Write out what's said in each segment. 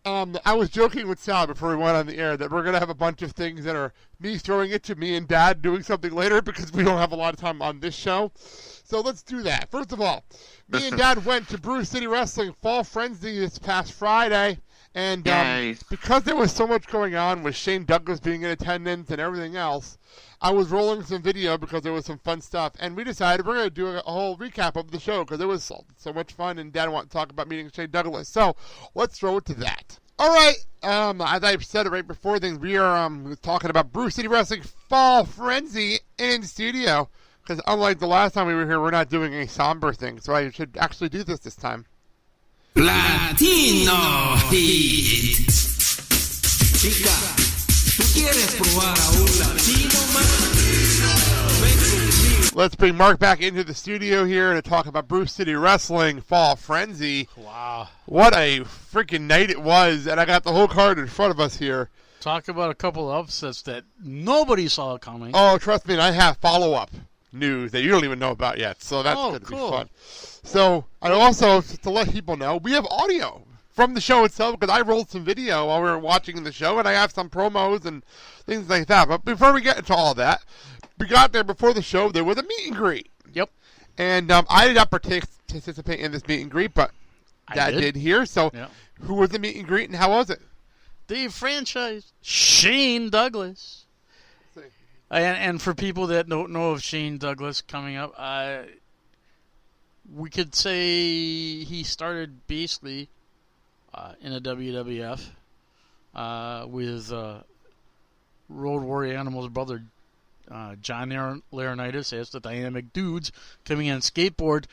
I was joking with Sal before we went on the air that we're going to have a bunch of things that are me throwing it to me and Dad doing something later because we don't have a lot of time on this show. So let's do that. First of all, me and Dad went to Brew City Wrestling Fall Frenzy this past Friday. And because there was so much going on with Shane Douglas being in attendance and everything else, I was rolling some video because there was some fun stuff. And we decided we're going to do a whole recap of the show because it was so much fun and Dad wanted to talk about meeting Shane Douglas. So let's throw it to that. All right. As I said right before things, we are talking about Brew City Wrestling Fall Frenzy in studio. Because unlike the last time we were here, we're not doing a somber thing. So I should actually do this time. Latino Hit. Chica, ¿tú quieres probar a un latino más? Let's bring Mark back into the studio here to talk about Brew City Wrestling Fall Frenzy. Wow. What a freaking night it was, and I got the whole card in front of us here. Talk about a couple of upsets that nobody saw coming. Oh, trust me, I have follow-up news that you don't even know about yet, so that's going to be fun. So, I also, to let people know, we have audio from the show itself because I rolled some video while we were watching the show, and I have some promos and things like that. But before we get into all that, we got there before the show. There was a meet and greet. Yep. And I did not participate in this meet and greet, but Dad did here. So, who was the meet and greet, and how was it? The franchise, Shane Douglas. And for people that don't know of Shane Douglas coming up, we could say he started basically in a WWF with Road Warrior Animal's brother John Laurinaitis as the Dynamic Dudes coming on skateboard.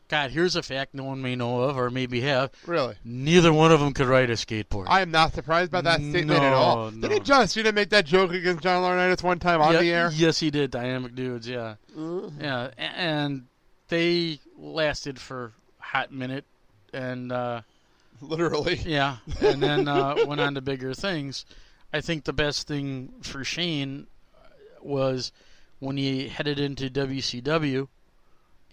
God, here's a fact no one may know of or maybe have. Really? Neither one of them could ride a skateboard. I am not surprised by that statement at all. No. Didn't John Cena make that joke against John Laurinaitis one time on the air? Yes, he did. Dynamic Dudes, yeah. Yeah, and they lasted for a hot minute. And literally. Yeah, and then went on to bigger things. I think the best thing for Shane was when he headed into WCW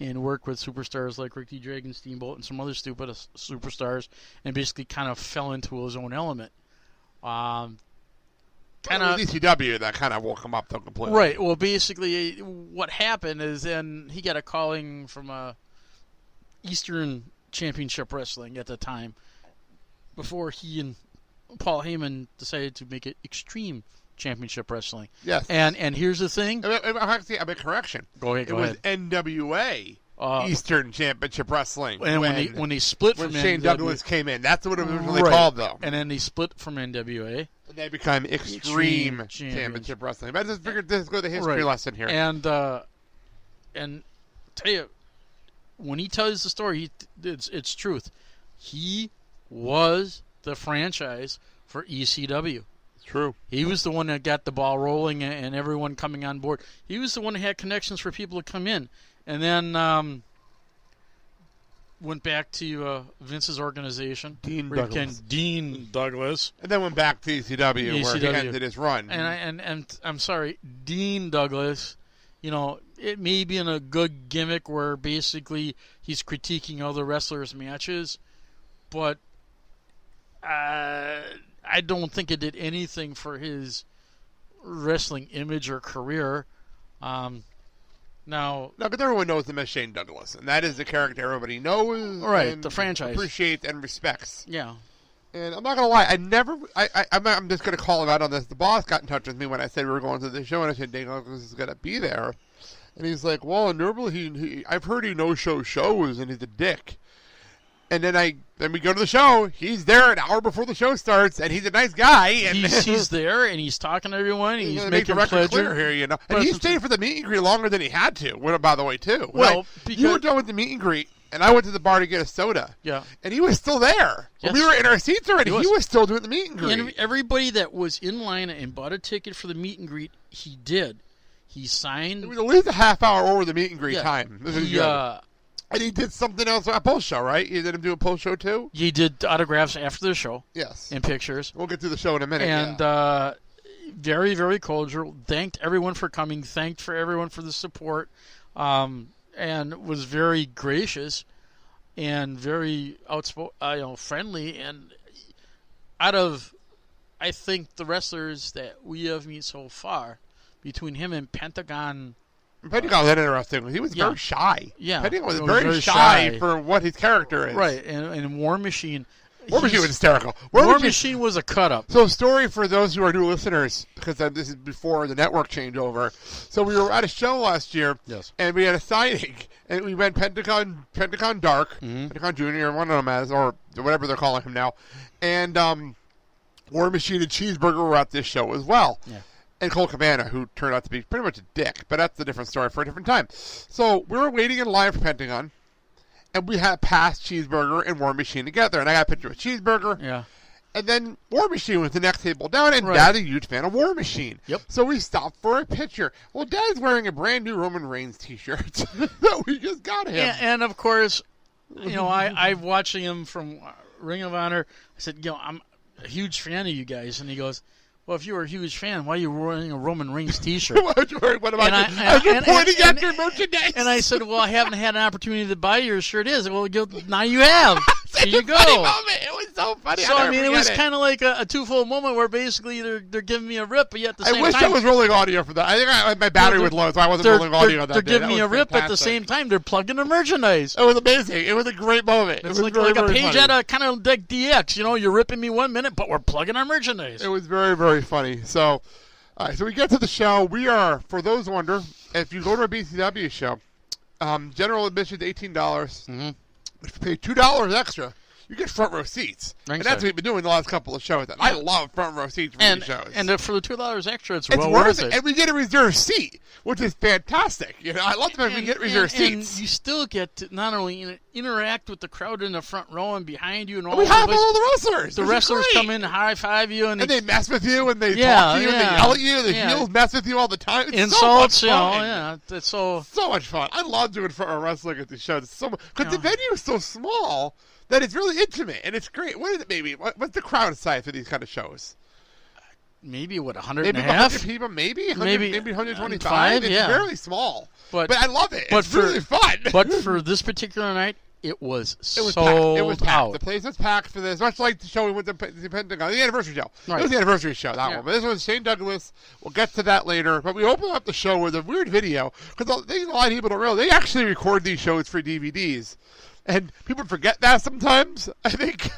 and worked with superstars like Ricky Dragon Steamboat and some other stupid superstars and basically kind of fell into his own element. Kind of ECW that kind of woke him up though completely. Right. Well, basically what happened is then he got a calling from Eastern Championship Wrestling at the time before he and Paul Heyman decided to make it Extreme Championship Wrestling. Yes. And here's the thing. Actually, I have a correction. Go ahead. It was NWA Eastern Championship Wrestling. And when they split from Shane NWA, Douglas came in. That's what it was originally called, though. And then they split from NWA. And they became Extreme Championship Wrestling. But I just figured this was the history lesson here. And tell you, when he tells the story, it's truth. He was the franchise for ECW. True. He was the one that got the ball rolling and everyone coming on board. He was the one that had connections for people to come in. And then went back to Vince's organization. Dean Douglas. And then went back to ECW where he ended his run. And I'm sorry, Dean Douglas, it may be in a good gimmick where basically he's critiquing other wrestlers' matches, but I don't think it did anything for his wrestling image or career. No, because everyone knows him as Shane Douglas, and that is the character everybody knows. Right, and the franchise appreciates and respects. Yeah. And I'm not gonna lie, I'm just gonna call him out on this. The boss got in touch with me when I said we were going to the show, and I said Shane Douglas is gonna be there, and he's like, "Well, normally I've heard he no-show shows, and he's a dick." And then we go to the show. He's there an hour before the show starts, and he's a nice guy. And he's there, and he's talking to everyone. And he's making the record clear here, And he stayed for the meet and greet longer than he had to. By the way, too. Well, you were done with the meet and greet, and I went to the bar to get a soda. Yeah. And he was still there. Yes. We were in our seats already. He was still doing the meet and greet. And everybody that was in line and bought a ticket for the meet and greet, he did. He signed. It was at least a half hour over the meet and greet time. And he did something else, a post show, right? You did him do a post show too? He did autographs after the show. Yes. And pictures. We'll get to the show in a minute. And very, very cordial. Thanked everyone for coming. Thanked for everyone for the support. And was very gracious and very outspoken, friendly. And out of, I think, the wrestlers that we have met so far, between him and Pentagon. Pentagon was interesting. He was very shy. Yeah. Pentagon was very shy for what his character is. Right, and War Machine. War Machine was hysterical. War Machine was a cut-up. So, story for those who are new listeners, because this is before the network changeover. So, we were at a show last year, and we had a signing, and we went Pentagon Dark, Pentagon Junior, one of them as, or whatever they're calling him now, and War Machine and Cheeseburger were at this show as well. Yeah. And Cole Cabana, who turned out to be pretty much a dick, but that's a different story for a different time. So, we were waiting in line for Pentagon. And we had passed Cheeseburger and War Machine together. And I got a picture of Cheeseburger. Yeah. And then War Machine was the next table down. And Dad's a huge fan of War Machine. Yep. So we stopped for a picture. Well, Dad's wearing a brand new Roman Reigns t-shirt that we just got him. Yeah, and of course, I'm watching him from Ring of Honor. I said, I'm a huge fan of you guys. And he goes, well, if you were a huge fan, why are you wearing a Roman Reigns t-shirt? What about I was pointing at your merchandise. And I said, well, I haven't had an opportunity to buy your shirt. Well, now you have. There you go. It was so funny. So, it was kind of like a twofold moment where basically they're giving me a rip, but yet at the same time... I wish I was rolling audio for that. I think my battery was low, so I wasn't rolling audio that day. They're giving me a rip at the same time. They're plugging the merchandise. It was amazing. It was a great moment. It's like a page at a kind of like DX. You're ripping me 1 minute, but we're plugging our merchandise. It was very, very funny. So, all right, so we get to the show. We are, for those who wonder, if you go to a BCW show, general admission is $18. Mm-hmm. If you pay $2 extra, you get front row seats. And that's what we've been doing the last couple of shows. I love front row seats for these shows. And for the $2 extra, it's well worth it. And we get a reserved seat, which is fantastic. I love when we get reserved seats. And you still get to not only interact with the crowd in the front row and behind you and all. We have all the wrestlers. The wrestlers come in, high five you, and they mess with you, and they talk to you, and they yell at you. The heels mess with you all the time. It's insults, so much fun. It's so much fun. I love doing front row wrestling at these shows. It's so much because the venue is so small that it's really intimate, and it's great. What is it, maybe? What's the crowd size for these kind of shows? Maybe, 100 maybe and a half? 100 people, maybe 125. It's very small. But I love it. It's really fun. But for this particular night, it was packed. Out. The place was packed for this, much like the show we went to the Pentagon, the anniversary show. Right. It was the anniversary show, that one. But this was Shane Douglas. We'll get to that later. But we opened up the show with a weird video, because a lot of people don't realize, they actually record these shows for DVDs. And people forget that sometimes, I think.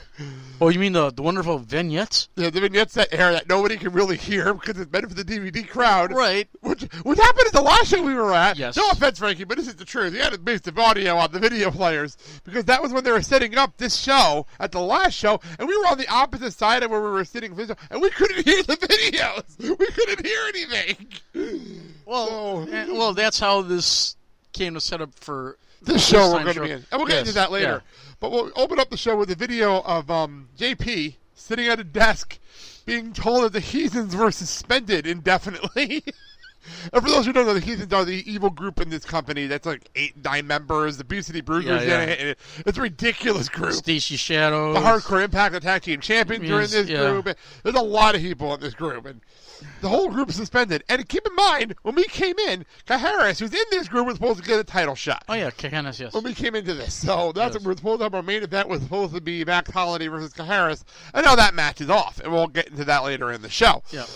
Oh, you mean the wonderful vignettes? Yeah, the vignettes that air that nobody can really hear because it's meant for the DVD crowd. Right. Which happened at the last show we were at. Yes. No offense, Frankie, but this is the truth. We had a base of audio on the video players because that was when they were setting up this show at the last show, and we were on the opposite side of where we were sitting, and we couldn't hear the videos. We couldn't hear anything. Well, that's how this came to set up for... This show we're going to be in. And we'll get into that later. Yeah. But we'll open up the show with a video of JP sitting at a desk being told that the Heathens were suspended indefinitely. And for those who don't know, the Heathens are the evil group in this company. That's like 8-9 members. The Beauty Brugers in it. And it's a ridiculous group. Stacy Shadows. The Hardcore Impact, the Tag Team Champions are in this group. And there's a lot of people in this group. And the whole group is suspended. And keep in mind, when we came in, Kaharis, who's in this group, was supposed to get a title shot. Oh, yeah, Kaharis, yes. When we came into this. So that's what we're supposed to have. Our main event was supposed to be Max Holiday versus Kaharis. And now that match is off. And we'll get into that later in the show. Yeah.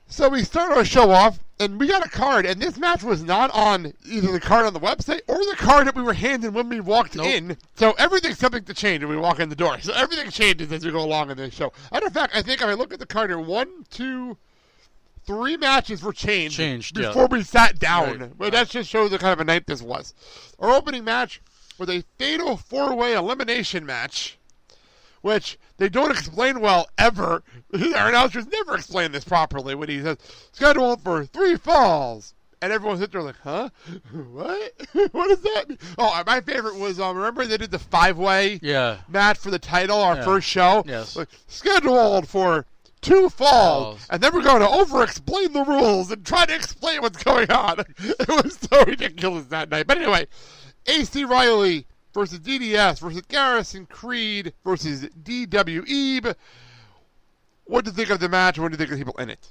So we start our show off, and we got a card, and this match was not on either the card on the website or the card that we were handed when we walked in. So everything's subject to change when we walk in the door. So everything changes as we go along in this show. Matter of fact, I think if I look at the card here, 1, 2, 3 matches were changed before we sat down. Right. But that just shows the kind of a night this was. Our opening match was a fatal 4-way elimination match, which they don't explain well ever. Our announcers never explain this properly when he says, scheduled for 3 falls. And everyone sits there like, huh? What? What does that mean? Oh, my favorite was, remember they did the 5-way match for the title, our first show? Yes. Like, scheduled for 2 falls. And then we're going to over-explain the rules and try to explain what's going on. It was so ridiculous that night. But anyway, AC Riley versus DDS versus Garrison Creed versus DW Ebe. What do you think of the match? What do you think of the people in it?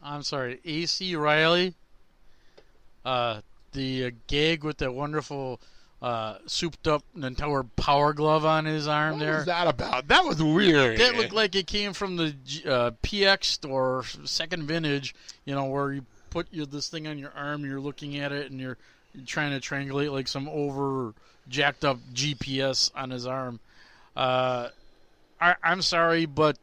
I'm sorry, AC Riley. The gig with the wonderful souped up Nintendo Power Glove on his arm there. What was that about? That was weird. That looked like it came from the PX store, second vintage, where you put this thing on your arm, you're looking at it, and you're trying to triangulate like some over jacked up GPS on his arm. I'm sorry, but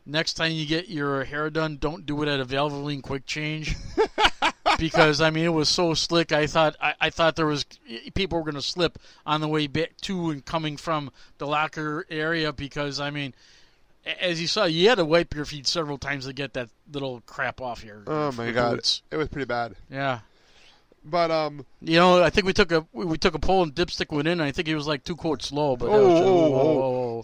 next time you get your hair done, don't do it at a Valvoline quick change. Because it was so slick. I thought there was people were going to slip on the way back to and coming from the locker area. Because as you saw, you had to wipe your feet several times to get that little crap off here. Oh my God, it was pretty bad. Yeah. But I think we took a poll and Dipstick went in. And I think he was like 2 quotes low. But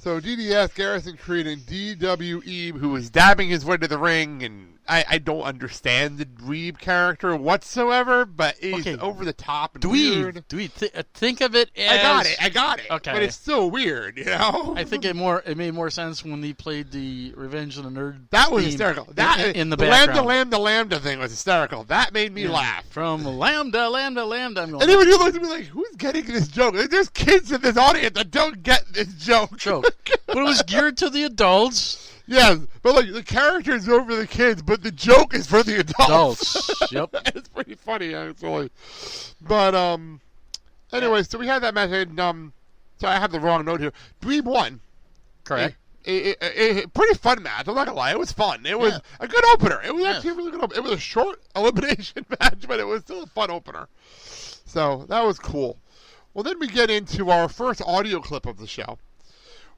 So DDS, Garrison Creed, and DWE, who was dabbing his way to the ring, and I don't understand the Dweeb character whatsoever, but he's over the top and weird. Think of it as... I got it. Okay. But it's still weird, I think it made more sense when he played the Revenge of the Nerd. That was hysterical. In the background. The Lambda thing was hysterical. That made me laugh. From Lambda. I'm going, and then when you look at me like, who's getting this joke? Like, there's kids in this audience that don't get this joke. But it was geared to the adults. Yes, but the character's over the kids, but the joke is for the adults. Yep. It's pretty funny, actually. But, anyway, so we had that match, and, so I have the wrong note here. Dweeb won. Correct. A pretty fun match, I'm not gonna lie. It was fun. It was a good opener. It was actually a really good opener. It was a short elimination match, but it was still a fun opener. So, that was cool. Well, then we get into our first audio clip of the show,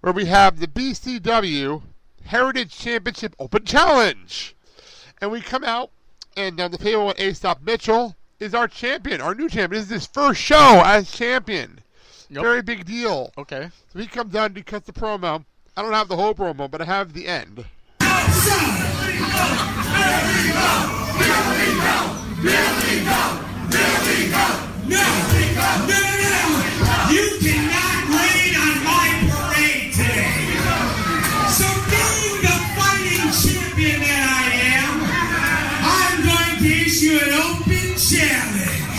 where we have the BCW Heritage Championship Open Challenge. And we come out, and the table with Aesop Mitchell is our champion, our new champion. This is his first show as champion. Yep. Very big deal. Okay. So he comes out and he cuts the promo. I don't have the whole promo, but I have the end. You cannot rain on my parade today. So being the fighting champion that I am, I'm going to issue an open challenge.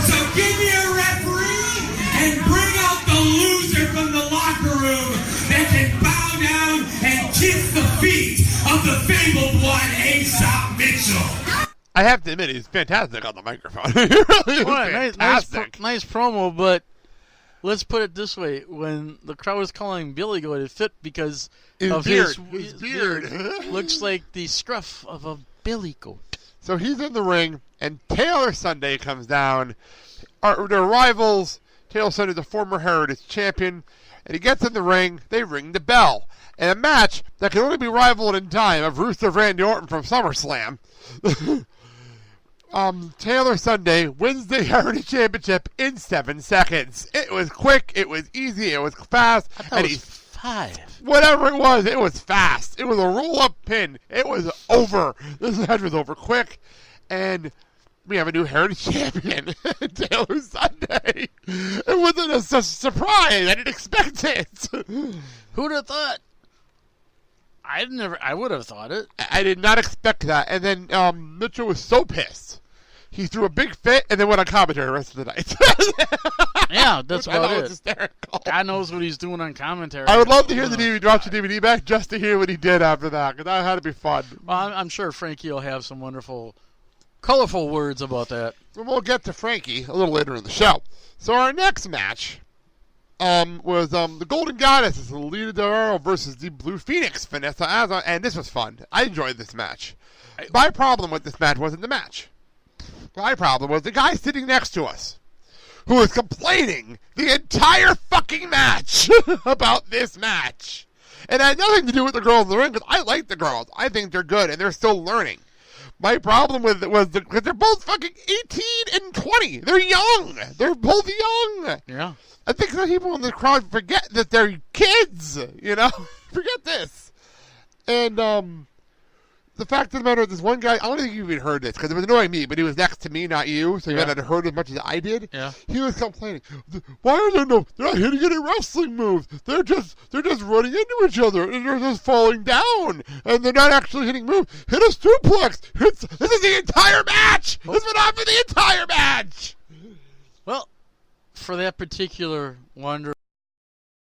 So give me a referee and bring out the loser from the locker room that can bow down and kiss the feet of the fabled one, Aesop Mitchell. I have to admit, he's fantastic on the microphone. He really is fantastic. Nice promo, but let's put it this way. When the crowd was calling Billy Goat, it fit because of his beard. Looks like the scruff of a billy goat. So he's in the ring, and Taylor Sunday comes down. Their rivals, Taylor Sunday, the former Heritage champion, and he gets in the ring. They ring the bell. And a match that can only be rivaled in time of Rusev Randy Orton from SummerSlam. Taylor Sunday wins the Heritage Championship in 7 seconds. It was quick, it was easy, it was fast. I thought it was 5. Whatever it was fast. It was a roll-up pin. It was over. This match was over quick. And we have a new Heritage Champion, Taylor Sunday. It wasn't a surprise. I didn't expect it. Who'd have thought? I would have thought it. I did not expect that. And then Mitchell was so pissed. He threw a big fit and then went on commentary the rest of the night. Yeah, that's about it. Was hysterical. God knows what he's doing on commentary. I would love to hear the DVD, drop the DVD back just to hear what he did after that, because that had to be fun. Well, I'm sure Frankie will have some wonderful, colorful words about that. And we'll get to Frankie a little later in the show. So our next match was the Golden Goddesses, Lita Dorado versus the Blue Phoenix, Vanessa Azza, and this was fun. I enjoyed this match. My problem with this match wasn't the match. My problem was the guy sitting next to us, who was complaining the entire fucking match about this match. And it had nothing to do with the girls in the ring, because I like the girls. I think they're good, and they're still learning. My problem with it was because they're both fucking 18 and 20. They're young. They're both young. Yeah. I think some people in the crowd forget that they're kids, Forget this. And the fact of the matter is, this one guy, I don't think you even heard this, because it was annoying me, but he was next to me, not you, so you might not have heard as much as I did. Yeah. He was complaining, why are they're not hitting any wrestling moves. They're just running into each other, and they're just falling down, and they're not actually hitting moves. Hit a suplex. This is the entire match. This went on for the entire match. Well, for that particular Wonder